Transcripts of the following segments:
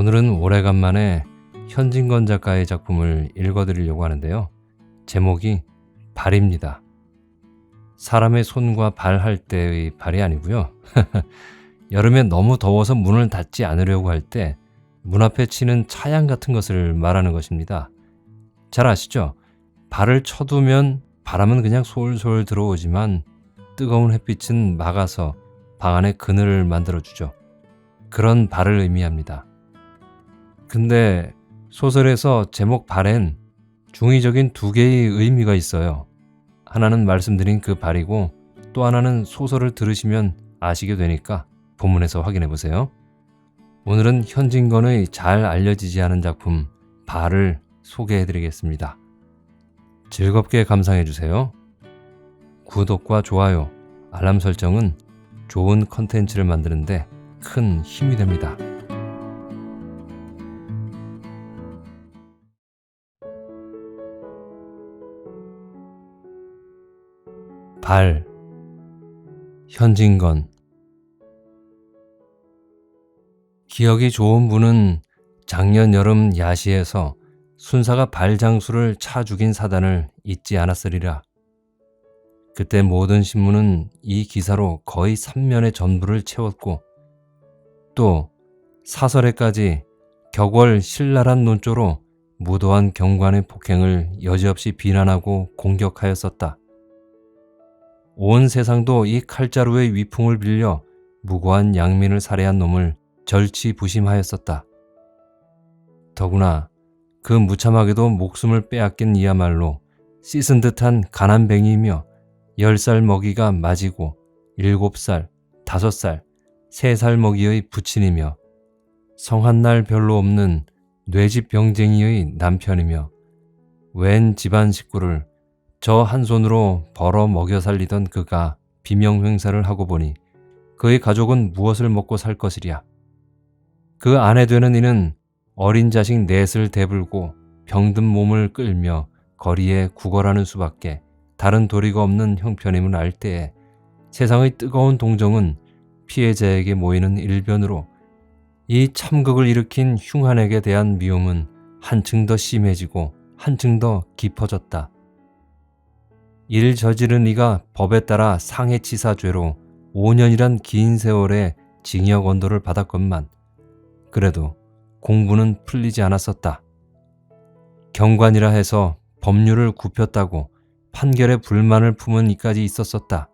오늘은 오래간만에 현진건 작가의 작품을 읽어드리려고 하는데요. 제목이 발입니다. 사람의 손과 발 할 때의 발이 아니고요. 여름에 너무 더워서 문을 닫지 않으려고 할 때 문 앞에 치는 차양 같은 것을 말하는 것입니다. 잘 아시죠? 발을 쳐두면 바람은 그냥 솔솔 들어오지만 뜨거운 햇빛은 막아서 방 안에 그늘을 만들어주죠. 그런 발을 의미합니다. 근데 소설에서 제목 발엔 중의적인 두 개의 의미가 있어요. 하나는 말씀드린 그 발이고 또 하나는 소설을 들으시면 아시게 되니까 본문에서 확인해 보세요. 오늘은 현진건의 잘 알려지지 않은 작품 발을 소개해 드리겠습니다. 즐겁게 감상해 주세요. 구독과 좋아요, 알람 설정은 좋은 컨텐츠를 만드는데 큰 힘이 됩니다. 발, 현진건. 기억이 좋은 분은 작년 여름 야시에서 순사가 발 장수를 차 죽인 사단을 잊지 않았으리라. 그때 모든 신문은 이 기사로 거의 3면의 전부를 채웠고 또 사설에까지 격월 신랄한 논조로 무도한 경관의 폭행을 여지없이 비난하고 공격하였었다. 온 세상도 이 칼자루의 위풍을 빌려 무고한 양민을 살해한 놈을 절치부심하였었다. 더구나 그 무참하게도 목숨을 빼앗긴 이야말로 씻은 듯한 가난뱅이이며 10살 먹이가 맞이고 7살, 5살, 3살 먹이의 부친이며 성한 날 별로 없는 뇌집병쟁이의 남편이며 웬 집안 식구를 저 한 손으로 벌어 먹여 살리던 그가 비명횡사를 하고 보니 그의 가족은 무엇을 먹고 살 것이랴. 그 아내 되는 이는 어린 자식 넷을 대불고 병든 몸을 끌며 거리에 구걸하는 수밖에 다른 도리가 없는 형편임을 알 때에 세상의 뜨거운 동정은 피해자에게 모이는 일변으로 이 참극을 일으킨 흉한에게 대한 미움은 한층 더 심해지고 한층 더 깊어졌다. 일 저지른 이가 법에 따라 상해치사죄로 5년이란 긴 세월의 징역 언도를 받았건만 그래도 공부는 풀리지 않았었다. 경관이라 해서 법률을 굽혔다고 판결에 불만을 품은 이까지 있었었다.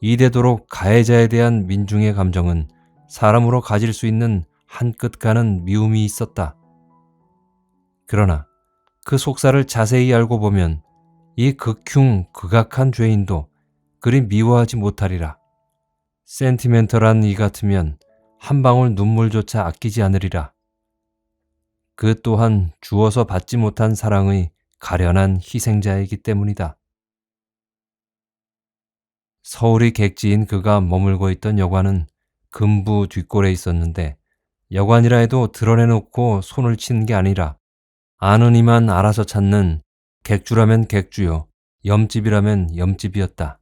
이대도록 가해자에 대한 민중의 감정은 사람으로 가질 수 있는 한 끝 가는 미움이 있었다. 그러나 그 속사를 자세히 알고 보면 이 극흉 극악한 죄인도 그리 미워하지 못하리라. 센티멘털한 이 같으면 한 방울 눈물조차 아끼지 않으리라. 그 또한 주어서 받지 못한 사랑의 가련한 희생자이기 때문이다. 서울이 객지인 그가 머물고 있던 여관은 금부 뒷골에 있었는데 여관이라 해도 드러내놓고 손을 치는 게 아니라 아는 이만 알아서 찾는 객주라면 객주요, 염집이라면 염집이었다.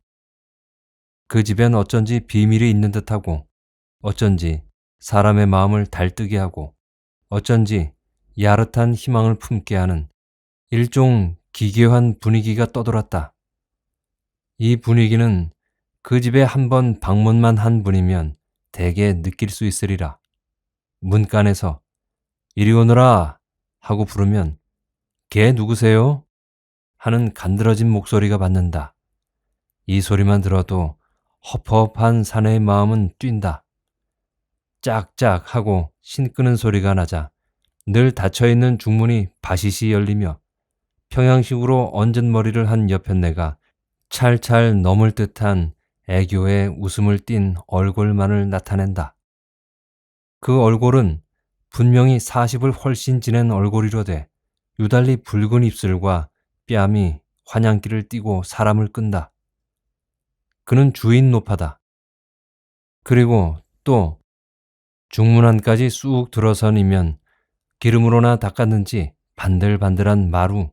그 집엔 어쩐지 비밀이 있는 듯하고 어쩐지 사람의 마음을 달뜨게 하고 어쩐지 야릇한 희망을 품게 하는 일종 기괴한 분위기가 떠돌았다. 이 분위기는 그 집에 한번 방문만 한 분이면 대개 느낄 수 있으리라. 문간에서 이리 오너라 하고 부르면 걔 누구세요? 하는 간드러진 목소리가 받는다. 이 소리만 들어도 허퍼허퍼한 사내의 마음은 뛴다. 짝짝 하고 신 끄는 소리가 나자 늘 닫혀있는 중문이 바시시 열리며 평양식으로 얹은 머리를 한 여편네가 찰찰 넘을 듯한 애교의 웃음을 띤 얼굴만을 나타낸다. 그 얼굴은 분명히 40을 훨씬 지낸 얼굴이로되 유달리 붉은 입술과 뺨이 환양기를 띠고 사람을 끈다. 그는 주인 노파다. 그리고 또 중문 안까지 쑥 들어선이면 기름으로나 닦았는지 반들반들한 마루,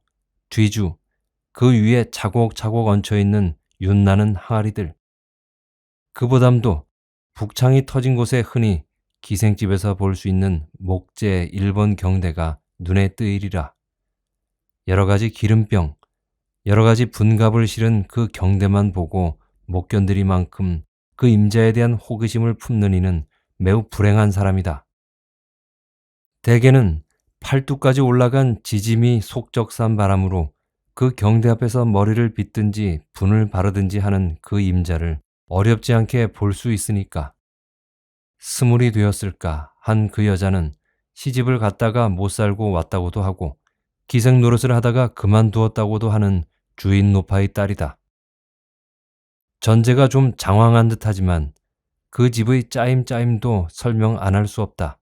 뒤주, 그 위에 차곡차곡 얹혀있는 윤나는 항아리들. 그 보담도 북창이 터진 곳에 흔히 기생집에서 볼 수 있는 목재 일본 경대가 눈에 뜨이리라. 여러 가지 기름병, 여러 가지 분갑을 실은 그 경대만 보고 못 견디리만큼 그 임자에 대한 호기심을 품는 이는 매우 불행한 사람이다. 대개는 팔뚝까지 올라간 지짐이 속적산 바람으로 그 경대 앞에서 머리를 빗든지 분을 바르든지 하는 그 임자를 어렵지 않게 볼 수 있으니까. 스물이 되었을까 한 그 여자는 시집을 갔다가 못 살고 왔다고도 하고 기생 노릇을 하다가 그만두었다고도 하는 주인 노파의 딸이다. 전제가 좀 장황한 듯하지만 그 집의 짜임짜임도 설명 안 할 수 없다.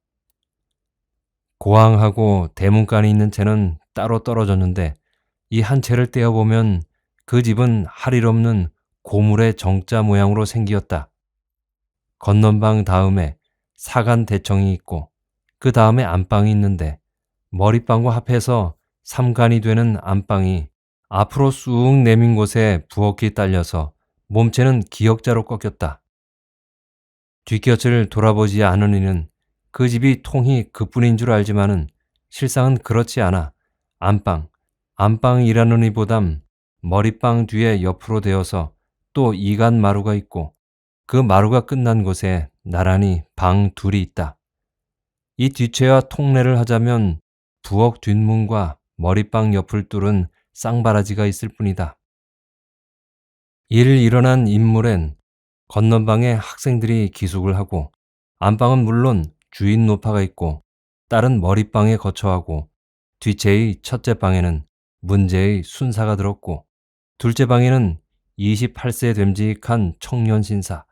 고항하고 대문간이 있는 채는 따로 떨어졌는데 이 한 채를 떼어보면 그 집은 할 일 없는 고물의 정자 모양으로 생기었다. 건넌방 다음에 사간 대청이 있고 그 다음에 안방이 있는데 머리방과 합해서 삼간이 되는 안방이 앞으로 쑥 내민 곳에 부엌이 딸려서 몸체는 기역자로 꺾였다. 뒷곁을 돌아보지 않은 이는 그 집이 통이 그뿐인 줄 알지만은 실상은 그렇지 않아 안방이라는 이보담 머리방 뒤에 옆으로 되어서 또 이간 마루가 있고 그 마루가 끝난 곳에 나란히 방 둘이 있다. 이 뒷채와 통례를 하자면 부엌 뒷문과 머리방 옆을 뚫은 쌍바라지가 있을 뿐이다. 이를 일어난 인물엔 건넌방에 학생들이 기숙을 하고 안방은 물론 주인 노파가 있고 딸은 머리방에 거처하고 뒷채의 첫째 방에는 문제의 순사가 들었고 둘째 방에는 28세 됨직한 청년 신사,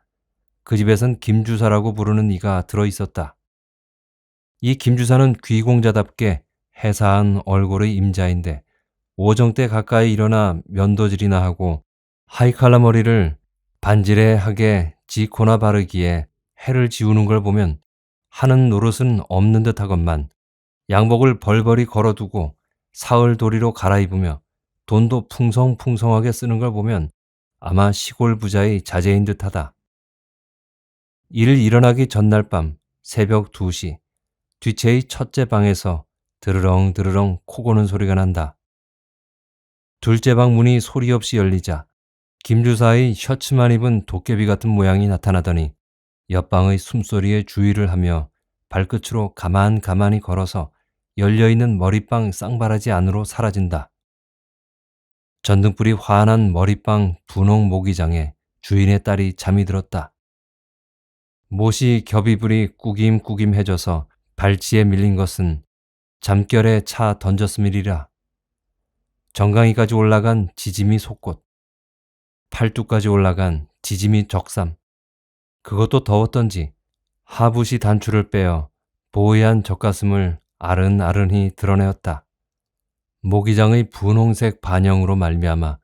그 집에선 김주사라고 부르는 이가 들어있었다. 이 김주사는 귀공자답게 해사한 얼굴의 임자인데 오정 때 가까이 일어나 면도질이나 하고 하이칼라 머리를 반지레하게 지코나 바르기에 해를 지우는 걸 보면 하는 노릇은 없는 듯 하건만 양복을 벌벌이 걸어두고 사흘 도리로 갈아입으며 돈도 풍성풍성하게 쓰는 걸 보면 아마 시골 부자의 자제인 듯하다. 이를 일어나기 전날 밤 새벽 2시 뒷채의 첫째 방에서 드르렁 드르렁 코 고는 소리가 난다. 둘째 방 문이 소리 없이 열리자 김주사의 셔츠만 입은 도깨비 같은 모양이 나타나더니 옆방의 숨소리에 주의를 하며 발끝으로 가만히 걸어서 열려있는 머리방 쌍바라지 안으로 사라진다. 전등불이 환한 머리방 분홍 모기장에 주인의 딸이 잠이 들었다. 못이 겹이불이 꾸김꾸김해져서 발치에 밀린 것은 잠결에 차 던졌음이리라. 정강이까지 올라간 지짐이 속꽃, 팔뚝까지 올라간 지짐이 적삼, 그것도 더웠던지 하부시 단추를 빼어 보이한 젖가슴을 아른아른히 드러내었다. 모기장의 분홍색 반영으로 말미암아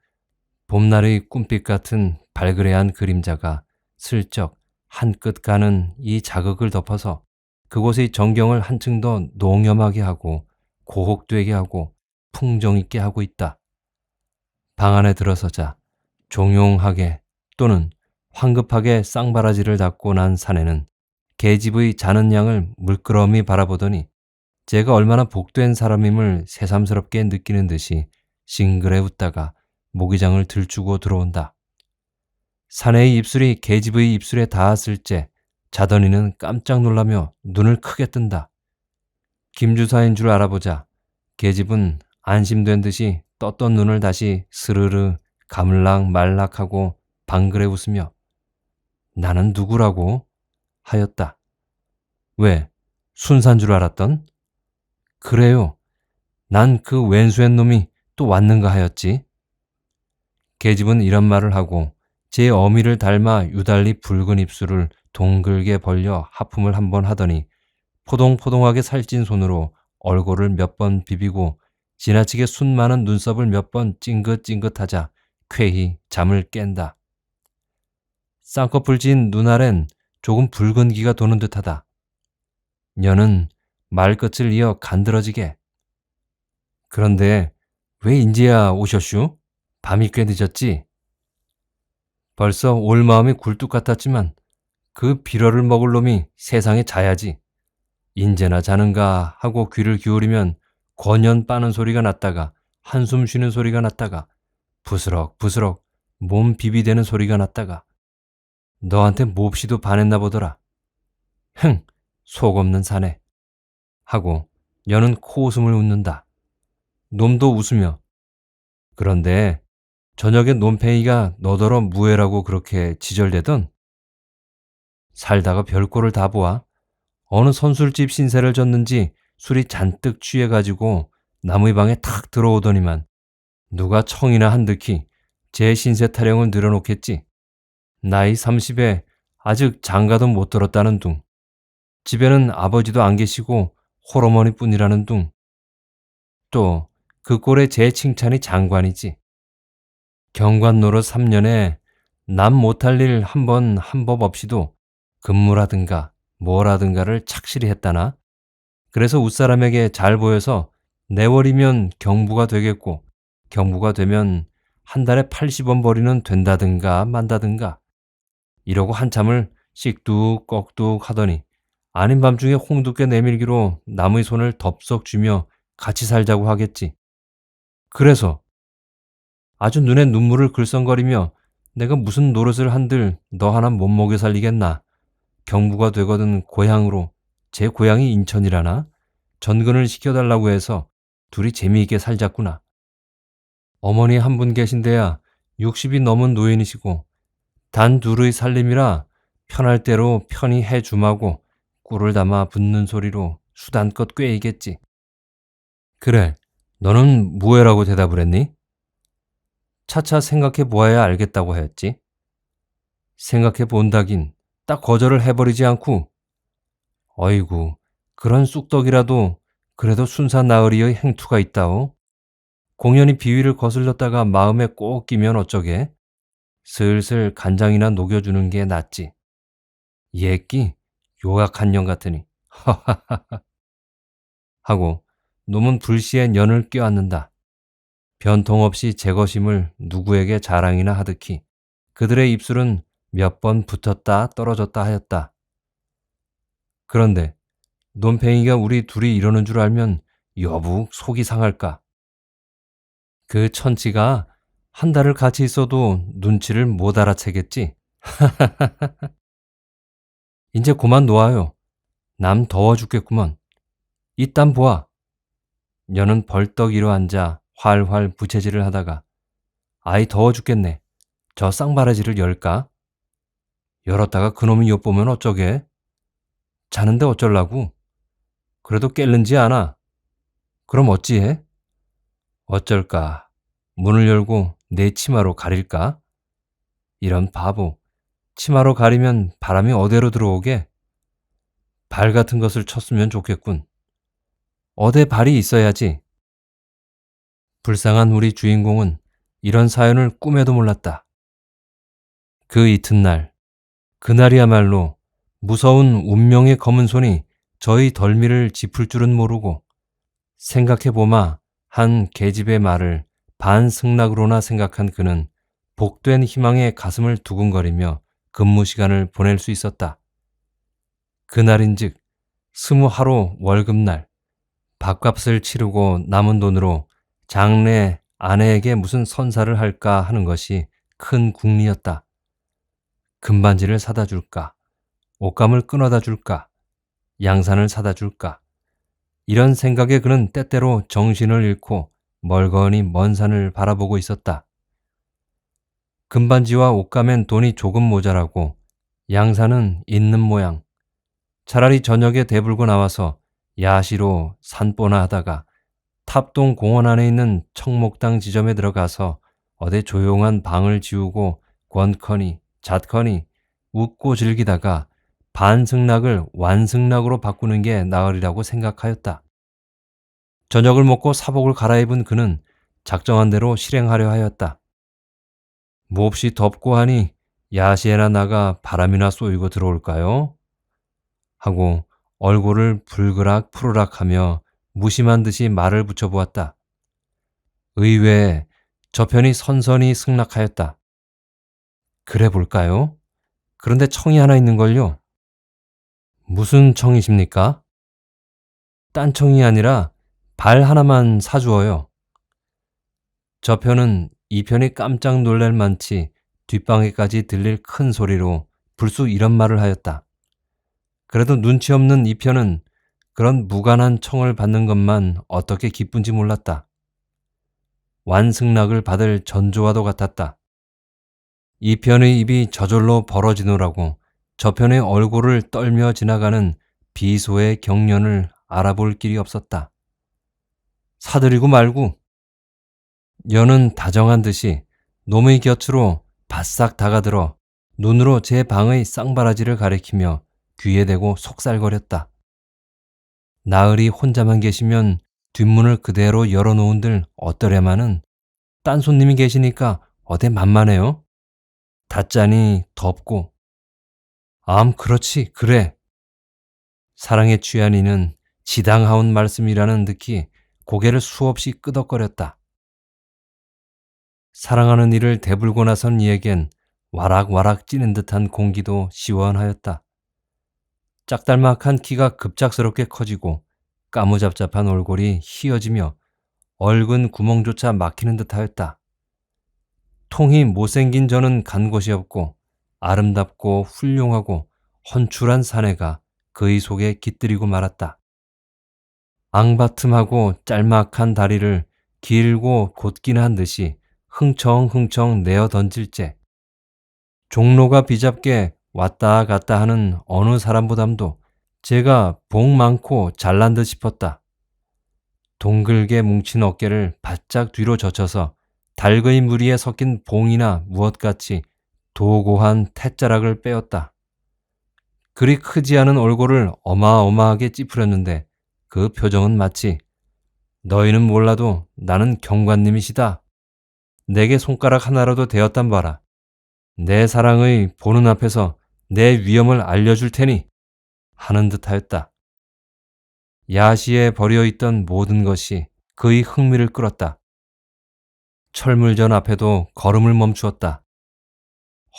봄날의 꿈빛 같은 발그레한 그림자가 슬쩍 한 끝 가는 이 자극을 덮어서 그곳의 전경을 한층 더 농염하게 하고 고혹되게 하고 풍정 있게 하고 있다. 방 안에 들어서자 종용하게 또는 황급하게 쌍바라지를 닫고 난 사내는 계집의 자는 양을 물끄러미 바라보더니 제가 얼마나 복된 사람임을 새삼스럽게 느끼는 듯이 싱그레 웃다가 모기장을 들추고 들어온다. 사내의 입술이 계집의 입술에 닿았을 때 자더니는 깜짝 놀라며 눈을 크게 뜬다. 김주사인 줄 알아보자 계집은 안심된 듯이 떴던 눈을 다시 스르르 가물락 말락하고 방그레 웃으며 나는 누구라고? 하였다. 왜? 순산 줄 알았던? 그래요. 난 그 왼수의 놈이 또 왔는가 하였지. 계집은 이런 말을 하고 제 어미를 닮아 유달리 붉은 입술을 동글게 벌려 하품을 한번 하더니 포동포동하게 살찐 손으로 얼굴을 몇 번 비비고 지나치게 순 많은 눈썹을 몇 번 찡긋찡긋하자 쾌히 잠을 깬다. 쌍꺼풀 진 눈알엔 조금 붉은기가 도는 듯하다. 년은 말끝을 이어 간드러지게. 그런데 왜 인제야 오셨슈? 밤이 꽤 늦었지? 벌써 올 마음이 굴뚝 같았지만 그 비러를 먹을 놈이 세상에 자야지. 인제나 자는가 하고 귀를 기울이면 권연 빠는 소리가 났다가 한숨 쉬는 소리가 났다가 부스럭 부스럭 몸 비비대는 소리가 났다가 너한테 몹시도 반했나 보더라. 흥, 속 없는 사내. 하고 여는 코웃음을 웃는다. 놈도 웃으며 그런데 저녁에 놈팽이가 너더러 무해라고 그렇게 지절대던 살다가 별꼴을 다 보아 어느 선술집 신세를 졌는지 술이 잔뜩 취해가지고 남의 방에 탁 들어오더니만 누가 청이나 한듯이 제 신세 타령을 늘어놓겠지. 나이 30에 아직 장가도 못 들었다는 둥. 집에는 아버지도 안 계시고 홀어머니 뿐이라는 둥. 또 그 꼴에 제 칭찬이 장관이지. 경관 노릇 3년에 남 못할 일 한 번 한 법 없이도 근무라든가 뭐라든가를 착실히 했다나. 그래서 웃사람에게 잘 보여서 내월이면 경부가 되겠고 경부가 되면 한 달에 80원 벌이는 된다든가 만다든가 이러고 한참을 씩뚝꺽뚝 하더니 아닌 밤중에 홍두깨 내밀기로 남의 손을 덥석 쥐며 같이 살자고 하겠지. 그래서 아주 눈에 눈물을 글썽거리며 내가 무슨 노릇을 한들 너 하나 못 먹여 살리겠나. 경부가 되거든 고향으로, 제 고향이 인천이라나 전근을 시켜달라고 해서 둘이 재미있게 살자꾸나. 어머니 한 분 계신데야 60이 넘은 노인이시고 단 둘의 살림이라 편할 대로 편히 해주마고 꿀을 담아 붓는 소리로 수단껏 꿰이겠지. 그래, 너는 무해라고 대답을 했니? 차차 생각해 보아야 알겠다고 하였지. 생각해 본다긴 딱 거절을 해버리지 않고 어이구, 그런 쑥떡이라도 그래도 순사 나으리의 행투가 있다오. 공연히 비위를 거슬렀다가 마음에 꼭 끼면 어쩌게? 슬슬 간장이나 녹여주는 게 낫지. 예끼 요약한 년 같으니. 하고 놈은 불시에 년을 껴안는다. 변통 없이 제 것임을 누구에게 자랑이나 하듯이 그들의 입술은 몇 번 붙었다 떨어졌다 하였다. 그런데 논팽이가 우리 둘이 이러는 줄 알면 여북 속이 상할까. 그 천치가 한 달을 같이 있어도 눈치를 못 알아채겠지. 이제 그만 놓아요. 남 더워 죽겠구먼. 이딴 보아. 여는 벌떡 일어앉아 활활 부채질을 하다가 아이 더워 죽겠네. 저 쌍바라지를 열까? 열었다가 그놈이 엿보면 어쩌게? 자는데 어쩔라고? 그래도 깰는지 아나? 그럼 어찌해? 어쩔까? 문을 열고 내 치마로 가릴까? 이런 바보. 치마로 가리면 바람이 어디로 들어오게? 발 같은 것을 쳤으면 좋겠군. 어디 발이 있어야지. 불쌍한 우리 주인공은 이런 사연을 꿈에도 몰랐다. 그 이튿날, 그날이야말로 무서운 운명의 검은 손이 저희 덜미를 짚을 줄은 모르고 생각해보마 한 계집의 말을 반승낙으로나 생각한 그는 복된 희망에 가슴을 두근거리며 근무 시간을 보낼 수 있었다. 그날인즉 20하루 월급날 밥값을 치르고 남은 돈으로 장래 아내에게 무슨 선사를 할까 하는 것이 큰 궁리였다. 금반지를 사다 줄까? 옷감을 끊어다 줄까? 양산을 사다 줄까? 이런 생각에 그는 때때로 정신을 잃고 멀거니 먼 산을 바라보고 있었다. 금반지와 옷감엔 돈이 조금 모자라고 양산은 있는 모양. 차라리 저녁에 대불고 나와서 야시로 산보나 하다가 탑동 공원 안에 있는 청목당 지점에 들어가서 어디 조용한 방을 지우고 권커니 잣커니 웃고 즐기다가 반승낙을 완승낙으로 바꾸는 게 나으리라고 생각하였다. 저녁을 먹고 사복을 갈아입은 그는 작정한 대로 실행하려 하였다. 몹시 덥고 하니 야시에나 나가 바람이나 쏘이고 들어올까요? 하고 얼굴을 불그락 푸르락 하며 무심한 듯이 말을 붙여보았다. 의외에 저편이 선선히 승낙하였다. 그래 볼까요? 그런데 청이 하나 있는걸요. 무슨 청이십니까? 딴청이 아니라 발 하나만 사주어요. 저 편은 이 편이 깜짝 놀랄 만치 뒷방에까지 들릴 큰 소리로 불쑥 이런 말을 하였다. 그래도 눈치 없는 이 편은 그런 무관한 청을 받는 것만 어떻게 기쁜지 몰랐다. 완승락을 받을 전조와도 같았다. 이 편의 입이 저절로 벌어지노라고 저 편의 얼굴을 떨며 지나가는 비소의 경련을 알아볼 길이 없었다. 사들이고 말고 여는 다정한 듯이 놈의 곁으로 바싹 다가들어 눈으로 제 방의 쌍바라지를 가리키며 귀에 대고 속살거렸다. 나으리 혼자만 계시면 뒷문을 그대로 열어놓은들 어떠랴마는 딴 손님이 계시니까 어대 만만해요. 닫자니 덥고. 그렇지 그래. 사랑에 취한 이는 지당하온 말씀이라는 듯이 고개를 수없이 끄덕거렸다. 사랑하는 이를 대불고 나선 이에겐 와락와락 찌는 듯한 공기도 시원하였다. 짝달막한 키가 급작스럽게 커지고 까무잡잡한 얼굴이 휘어지며 얼근 구멍조차 막히는 듯하였다. 통이 못생긴 저는 간 곳이 없고 아름답고 훌륭하고 헌출한 사내가 그의 속에 깃들이고 말았다. 앙바틈하고 짤막한 다리를 길고 곧긴 한 듯이 흥청흥청 내어 던질째 종로가 비잡게 왔다 갔다 하는 어느 사람보담도 제가 복 많고 잘난 듯 싶었다. 동글게 뭉친 어깨를 바짝 뒤로 젖혀서 닭의 무리에 섞인 봉이나 무엇같이 도고한 태자락을 빼었다. 그리 크지 않은 얼굴을 어마어마하게 찌푸렸는데 그 표정은 마치 너희는 몰라도 나는 경관님이시다. 내게 손가락 하나라도 대었단 바라. 내 사랑의 보는 앞에서 내 위엄을 알려줄 테니 하는 듯하였다. 야시에 버려있던 모든 것이 그의 흥미를 끌었다. 철물전 앞에도 걸음을 멈추었다.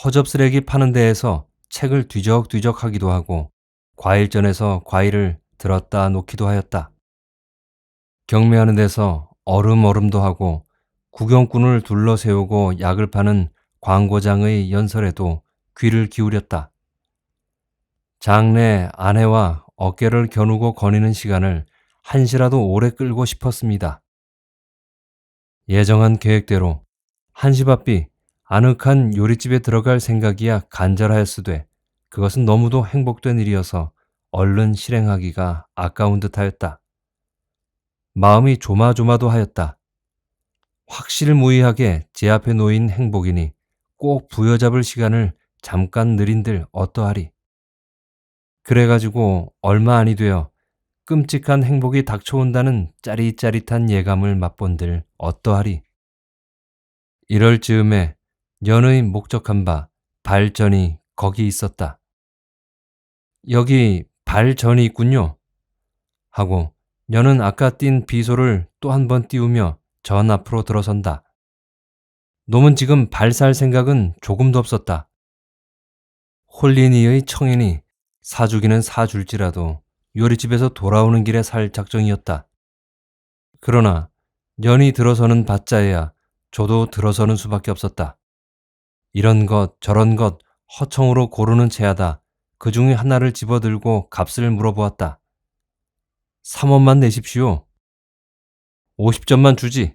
허접쓰레기 파는 데에서 책을 뒤적뒤적 하기도 하고 과일전에서 과일을 들었다 놓기도 하였다. 경매하는 데서 얼음도 하고 구경꾼을 둘러세우고 약을 파는 광고장의 연설에도 귀를 기울였다. 장래 아내와 어깨를 겨누고 거니는 시간을 한시라도 오래 끌고 싶었습니다. 예정한 계획대로 한시 바삐 아늑한 요리집에 들어갈 생각이야 간절하였으되 그것은 너무도 행복된 일이어서 얼른 실행하기가 아까운 듯하였다. 마음이 조마조마도 하였다. 확실무이하게 제 앞에 놓인 행복이니 꼭 부여잡을 시간을 잠깐 느린들 어떠하리. 그래가지고 얼마 아니 되어 끔찍한 행복이 닥쳐온다는 짜릿짜릿한 예감을 맛본들 어떠하리. 이럴 즈음에 연의 목적한 바 발전이 거기 있었다. 여기 발전이 있군요. 하고 연은 아까 띈 비소를 또 한 번 띄우며 전 앞으로 들어선다. 놈은 지금 발 살 생각은 조금도 없었다. 홀린이의 청인이 사주기는 사줄지라도 요리집에서 돌아오는 길에 살 작정이었다. 그러나 연이 들어서는 받자에야 저도 들어서는 수밖에 없었다. 이런 것 저런 것 허청으로 고르는 체하다 그 중에 하나를 집어들고 값을 물어보았다. 3원만 내십시오. 50점만 주지.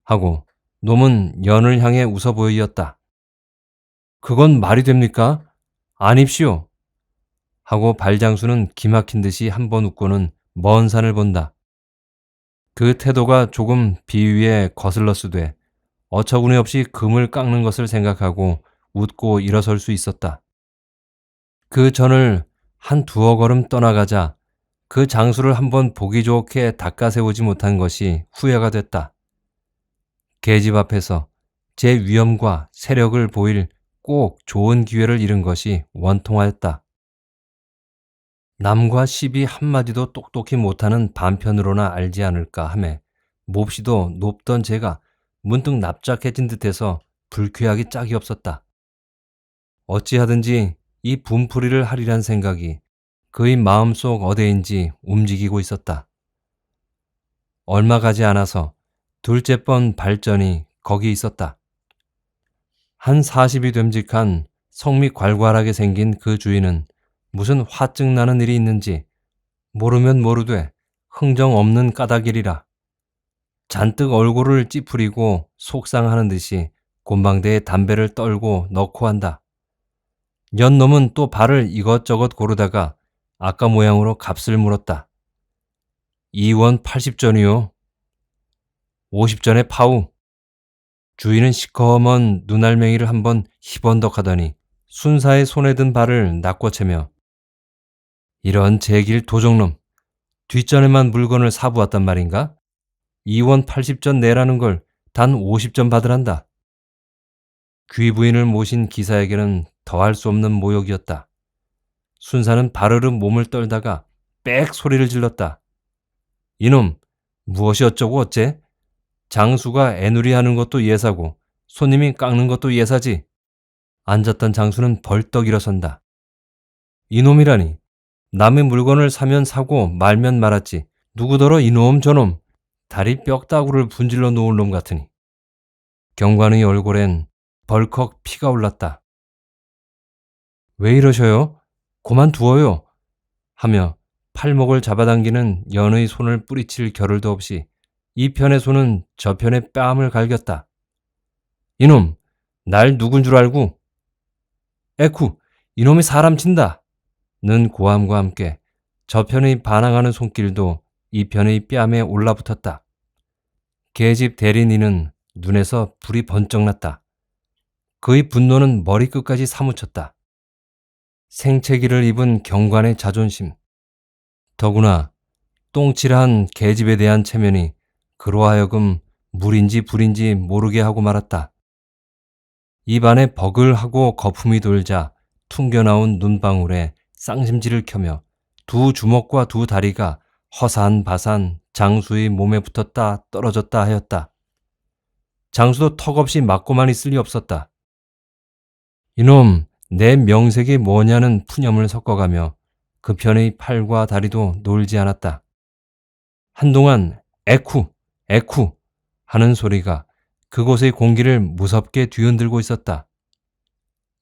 하고 놈은 연을 향해 웃어 보이었다. 그건 말이 됩니까? 아닙시오. 하고 발장수는 기막힌 듯이 한 번 웃고는 먼 산을 본다. 그 태도가 조금 비위에 거슬렀으되 어처구니 없이 금을 깎는 것을 생각하고 웃고 일어설 수 있었다. 그 전을 한 두어 걸음 떠나가자 그 장수를 한번 보기 좋게 닦아세우지 못한 것이 후회가 됐다. 계집 앞에서 제 위엄과 세력을 보일 꼭 좋은 기회를 잃은 것이 원통하였다. 남과 시비 한마디도 똑똑히 못하는 반편으로나 알지 않을까 하매 몹시도 높던 제가 문득 납작해진 듯해서 불쾌하기 짝이 없었다. 어찌하든지 이 분풀이를 하리란 생각이 그의 마음속 어디인지 움직이고 있었다. 얼마 가지 않아서 둘째 번 발전이 거기 있었다. 한 40이 됨직한 성미 괄괄하게 생긴 그 주인은 무슨 화증 나는 일이 있는지 모르면 모르되 흥정 없는 까닭이리라. 잔뜩 얼굴을 찌푸리고 속상하는 듯이 곤방대에 담배를 떨고 넣고 한다. 연놈은 또 발을 이것저것 고르다가 아까 모양으로 값을 물었다. 2원 80전이요. 50전에 파우. 주인은 시커먼 눈알맹이를 한번 희번덕하더니 순사의 손에 든 발을 낚고채며 이런 제길 도적놈, 뒷전에만 물건을 사부었단 말인가? 2원 80전 내라는 걸 단 50전 받으란다. 귀부인을 모신 기사에게는 더할 수 없는 모욕이었다. 순사는 바르르 몸을 떨다가 빽 소리를 질렀다. 이놈, 무엇이 어쩌고 어째? 장수가 애누리하는 것도 예사고 손님이 깎는 것도 예사지. 앉았던 장수는 벌떡 일어선다. 이놈이라니. 남의 물건을 사면 사고 말면 말았지. 누구더러 이놈 저놈. 다리 뼈다구를 분질러 놓을 놈 같으니. 경관의 얼굴엔 벌컥 피가 올랐다. 왜 이러셔요? 그만두어요. 하며 팔목을 잡아당기는 연의 손을 뿌리칠 겨를도 없이 이 편의 손은 저편의 뺨을 갈겼다. 이놈, 날 누군 줄 알고? 에쿠, 이놈이 사람 친다. 는 고함과 함께 저편의 반항하는 손길도 이 편의 뺨에 올라붙었다. 계집 대리인은 눈에서 불이 번쩍 났다. 그의 분노는 머리끝까지 사무쳤다. 생채기를 입은 경관의 자존심, 더구나 똥칠한 계집에 대한 체면이 그로 하여금 물인지 불인지 모르게 하고 말았다. 입안에 버글하고 거품이 돌자 퉁겨나온 눈방울에 쌍심지를 켜며 두 주먹과 두 다리가 허산바산 장수의 몸에 붙었다 떨어졌다 하였다. 장수도 턱없이 맞고만 있을 리 없었다. 이놈, 내 명색이 뭐냐는 푸념을 섞어가며 그 편의 팔과 다리도 놀지 않았다. 한동안 에쿠, 에쿠 하는 소리가 그곳의 공기를 무섭게 뒤흔들고 있었다.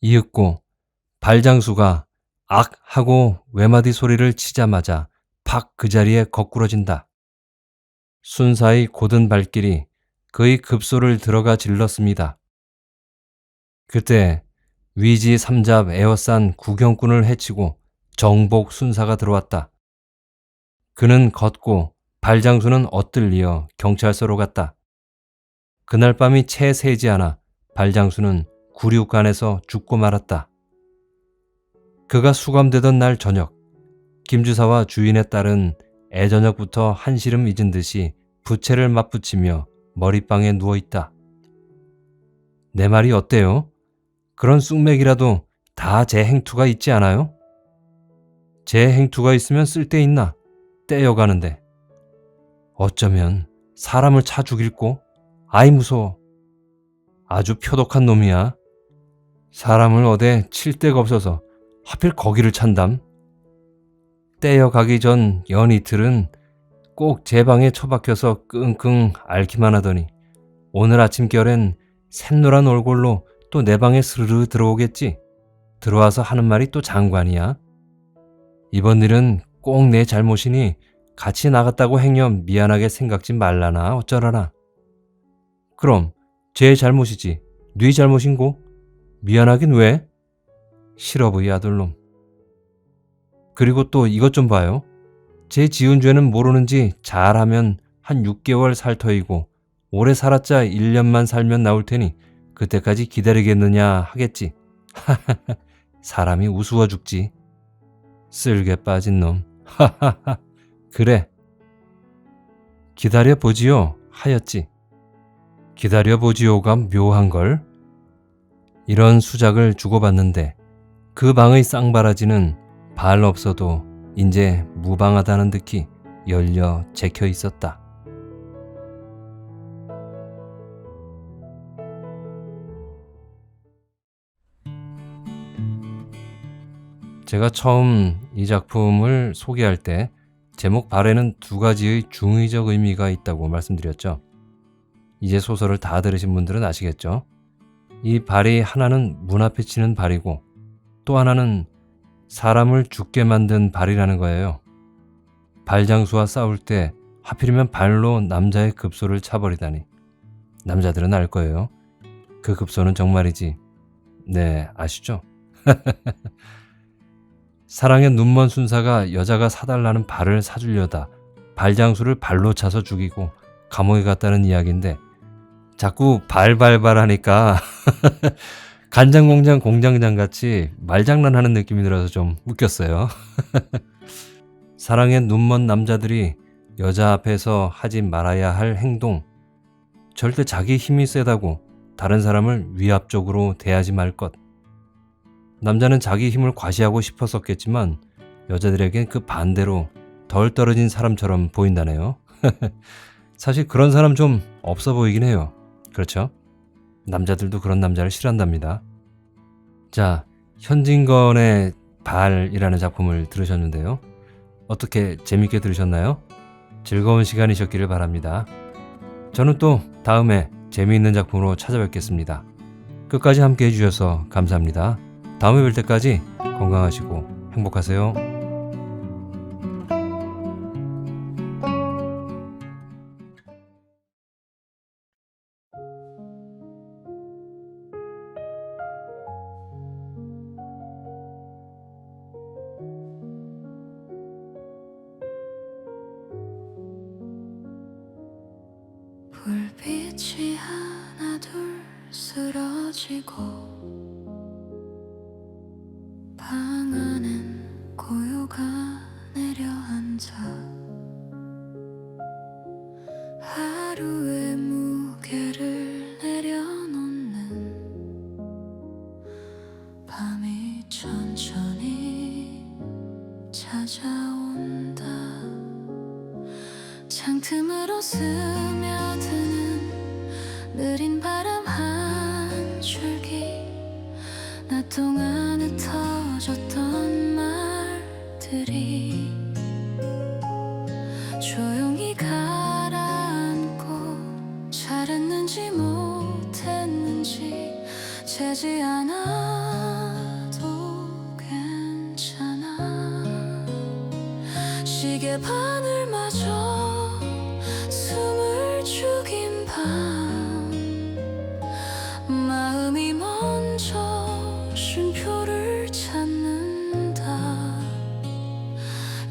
이윽고 발장수가 악 하고 외마디 소리를 치자마자 팍 그 자리에 거꾸러진다. 순사의 곧은 발길이 그의 급소를 들어가 질렀습니다. 그때 위지 삼잡 에워싼 구경꾼을 해치고 정복 순사가 들어왔다. 그는 걷고 발장수는 엇들리어 경찰서로 갔다. 그날 밤이 채 새지 않아 발장수는 구류간에서 죽고 말았다. 그가 수감되던 날 저녁, 김주사와 주인의 딸은 애저녁부터 한시름 잊은 듯이 부채를 맞붙이며 머리방에 누워있다. 내 말이 어때요? 그런 쑥맥이라도 다 제 행투가 있지 않아요? 제 행투가 있으면 쓸데있나? 떼어가는데. 어쩌면 사람을 차 죽일꼬? 아이 무서워. 아주 표독한 놈이야. 사람을 어디 칠 데가 없어서 하필 거기를 찬담. 떼어가기 전 연이틀은 꼭 제 방에 처박혀서 끙끙 앓기만 하더니 오늘 아침결엔 샛노란 얼굴로 또 내 방에 스르르 들어오겠지. 들어와서 하는 말이 또 장관이야. 이번 일은 꼭 내 잘못이니 같이 나갔다고 행여 미안하게 생각지 말라나 어쩌라나. 그럼 제 잘못이지 네 잘못인고? 미안하긴 왜? 실업의 아들놈. 그리고 또 이것 좀 봐요. 제 지은 죄는 모르는지 잘하면 한 6개월 살 터이고 오래 살았자 1년만 살면 나올 테니 그때까지 기다리겠느냐 하겠지. 사람이 우스워 죽지. 쓸개 빠진 놈. 하하하. 그래. 기다려보지요 하였지. 기다려보지요가 묘한걸. 이런 수작을 주고받는데 그 방의 쌍바라지는 발 없어도 이제 무방하다는 듯이 열려 제켜 있었다. 제가 처음 이 작품을 소개할 때 제목 발에는 두 가지의 중의적 의미가 있다고 말씀드렸죠. 이제 소설을 다 들으신 분들은 아시겠죠? 이 발이 하나는 문 앞에 치는 발이고 또 하나는 사람을 죽게 만든 발이라는 거예요. 발장수와 싸울 때 하필이면 발로 남자의 급소를 차버리다니. 남자들은 알 거예요. 그 급소는 정말이지. 네, 아시죠? 사랑의 눈먼 순사가 여자가 사달라는 발을 사주려다 발장수를 발로 차서 죽이고 감옥에 갔다는 이야기인데 자꾸 발발발 하니까 간장공장 공장장 같이 말장난하는 느낌이 들어서 좀 웃겼어요. 사랑의 눈먼 남자들이 여자 앞에서 하지 말아야 할 행동, 절대 자기 힘이 세다고 다른 사람을 위압적으로 대하지 말 것. 남자는 자기 힘을 과시하고 싶었었겠지만 여자들에겐 그 반대로 덜 떨어진 사람처럼 보인다네요. 사실 그런 사람 좀 없어 보이긴 해요. 그렇죠? 남자들도 그런 남자를 싫어한답니다. 자, 현진건의 발이라는 작품을 들으셨는데요. 어떻게 재밌게 들으셨나요? 즐거운 시간이셨기를 바랍니다. 저는 또 다음에 재미있는 작품으로 찾아뵙겠습니다. 끝까지 함께 해주셔서 감사합니다. 다음에 뵐 때까지 건강하시고 행복하세요. 불빛이 하나 둘 쓰러지고 방 안엔 고요가 내려앉아 하루의 무게를 내려놓는 밤이 천천히 찾아온다. 창틈으로 스며드는 느린 바람 한 줄기 나 동안 흩어졌던 말들이 조용히 가라앉고 잘했는지 못했는지 재지 않아도 괜찮아. 시계 바늘마저 숨을 죽인 밤 마음이 먼저 쉼표를 찾는다.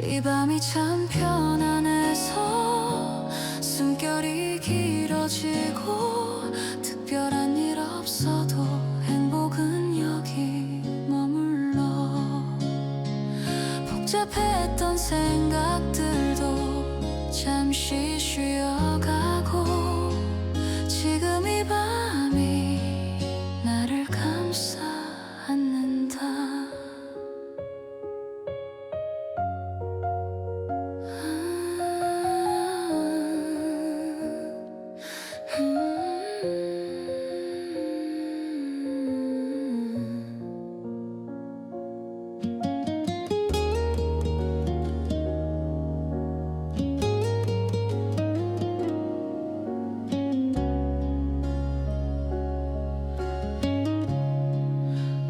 이 밤이 참 편안해서 숨결이 길어지고 특별한 일 없어도 행복은 여기 머물러 복잡했던 생각들도 잠시 쉬어가고 지금 이 밤이 나를 감싸 안는다.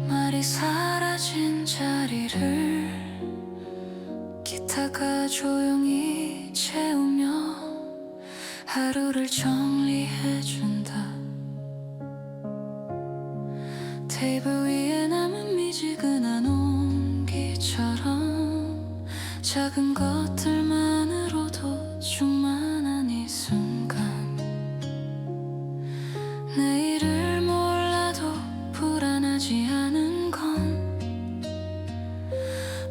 말이 사라진 자리를 기타가 조용히 채우며 하루를 정리해준다. 테이블 위에 남은 미지근한 온기처럼 작은 것들만으로도 충만한 이 순간 내일을 몰라도 불안하지 않은 건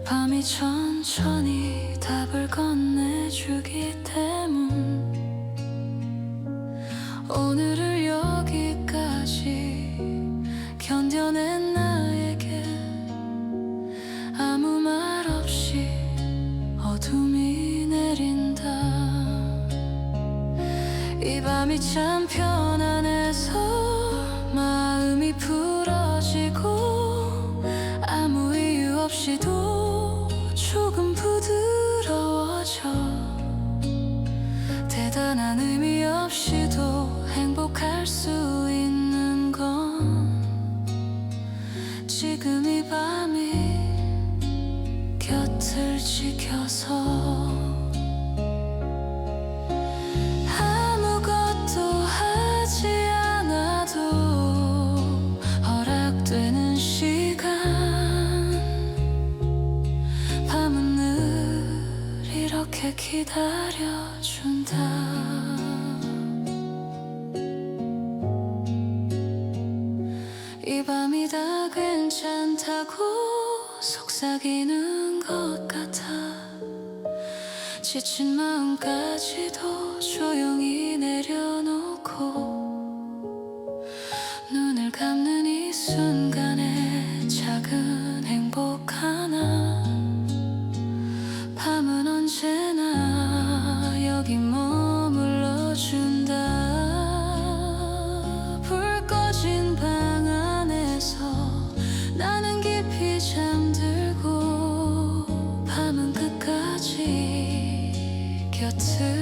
밤이 천천히 답을 건네주기 때문. 오늘을 여기까지 견뎌낸 나에게 아무 말 없이 어둠이 내린다. 이 밤이 참 편안해서 마음이 풀어지고 아무 이유 없이도 의미 없이도 행복할 수 있는 건 지금 이 밤이 곁을 지켜서 아무것도 하지 않아도 허락되는 시간 밤은 늘 이렇게 기다려준다. 이 밤이 다 괜찮다고 속삭이는 것 같아. 지친 마음까지도 조용히 내려놓고 눈을 감는 이 순간에 작은 행복 하나. 밤은 언제나 여기 머물러준다. 불 꺼진 방 안에서 나는 깊이 잠들고 밤은 끝까지 곁을